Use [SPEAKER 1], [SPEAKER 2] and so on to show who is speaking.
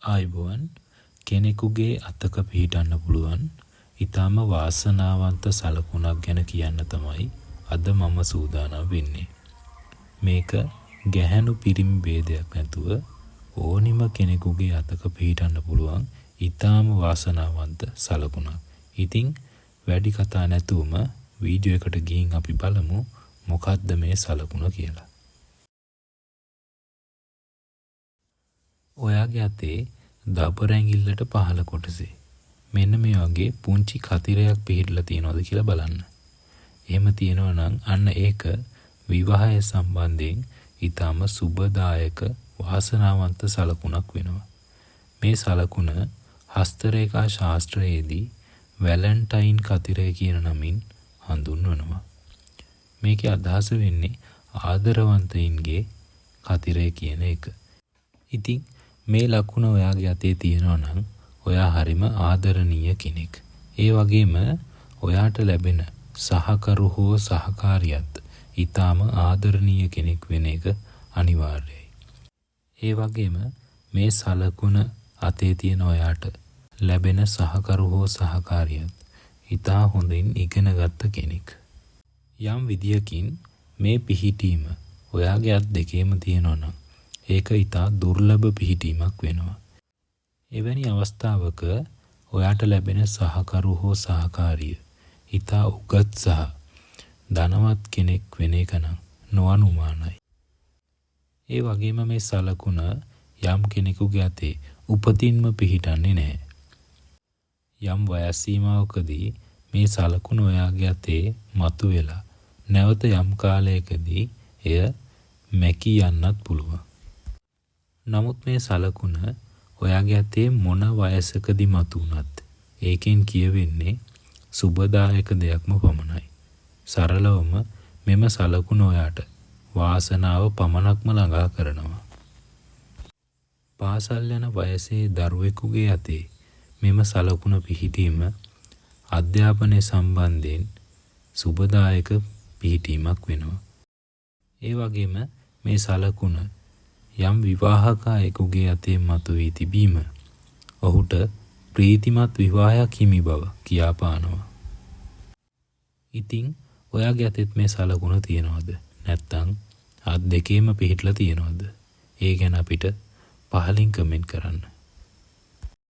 [SPEAKER 1] ආයුබෝවන් කෙනෙකුගේ අතක පිහිටන්න පුළුවන් ඊටම වාසනාවන්ත සලකුණක් ගැන කියන්න තමයි අද මම සූදානම් වෙන්නේ. මේක ගැහැණු පිරිමි ભેදයක් නැතුව ඕනිම කෙනෙකුගේ අතක පිහිටන්න පුළුවන් ඊටම වාසනාවන්ත සලකුණක්. ඉතින් වැඩි කතා නැතුවම වීඩියෝ එකට ගිහින් අපි බලමු මොකක්ද මේ සලකුණ කියලා. ඔයාගේ අතේ දබර ඇඟිල්ලට පහළ කොටසේ මෙන්න මේ වගේ පුංචි කතිරයක් පිහිටලා තියෙනවද කියලා බලන්න. එහෙම තියෙනවා නම් අන්න ඒක විවාහය සම්බන්ධයෙන් ඊටම සුබදායක වාසනාවන්ත සලකුණක් වෙනවා. මේ සලකුණ හස්තරේඛා ශාස්ත්‍රයේදී වැලන්ටයින් කතිරය කියන නමින් හඳුන්වනවා. මේකේ අදහස වෙන්නේ ආදරවන්තයින්ගේ කතිරය කියන එක. ඉතින් මේ ලකුණ ඔයාගේ අතේ තියෙනවා නම් ඔයා හරිම ආදරණීය කෙනෙක්. ඒ වගේම ඔයාට ලැබෙන සහකරු හෝ සහකාරියත් ඊටාම ආදරණීය කෙනෙක් වෙන එක අනිවාර්යයි. ඒ වගේම මේ සලකුණ අතේ තියෙන ඔයාට ලැබෙන සහකරු හෝ සහකාරියත් ඊටා හොඳින් ඉගෙනගත්ත කෙනෙක්. යම් විදියකින් මේ පිහිටීම ඔයාගේ අත් දෙකේම තියෙනවා නම් ඒක ඊටා දුර්ලභ පිහිටීමක් වෙනවා. එවැනි අවස්ථාවක ඔයාට ලැබෙන සහකරු හෝ සහකාරිය ඊටා උගත් සහ ධනවත් කෙනෙක් වෙන එක නම් නොඅනුමානයි. ඒ වගේම මේ සලකුණ යම් කෙනෙකුගේ අතේ උපතින්ම පිහිටන්නේ නැහැ. යම් වයස් සීමාවකදී මේ සලකුණ ඔයාගේ අතේ මතුවෙලා නැවත යම් කාලයකදී එය මැකී යන්නත් පුළුවන්. නමුත් මේ සලකුණ ඔයාගේ අතේ මොන වයසකදී මතුවුණත් ඒකෙන් කියවෙන්නේ සුබදායක දෙයක්ම පමණයි. සරලවම මෙම සලකුණ ඔයාට වාසනාව පමණක්ම ළඟා කරනවා. පාසල් යන වයසේ දරුවෙකුගේ අතේ මෙම සලකුණ පිහිටීම අධ්‍යාපනය සම්බන්ධයෙන් සුබදායක පිහිටීමක් වෙනවා. ඒ වගේම මේ සලකුණ යම් විවාහක අයෙකුගේ අතේ මතුවී තිබීම ඔහුට ප්‍රීතිමත් විවාහයක් හිමි බව කියාපානවා. ඉතින් ඔයාගේ අතෙත් මේ සලකුණ තියනවද? නැත්නම් අත් දෙකේම පිහිටලා තියනවද? ඒ ගැන අපිට පහලින් කමෙන්ට් කරන්න.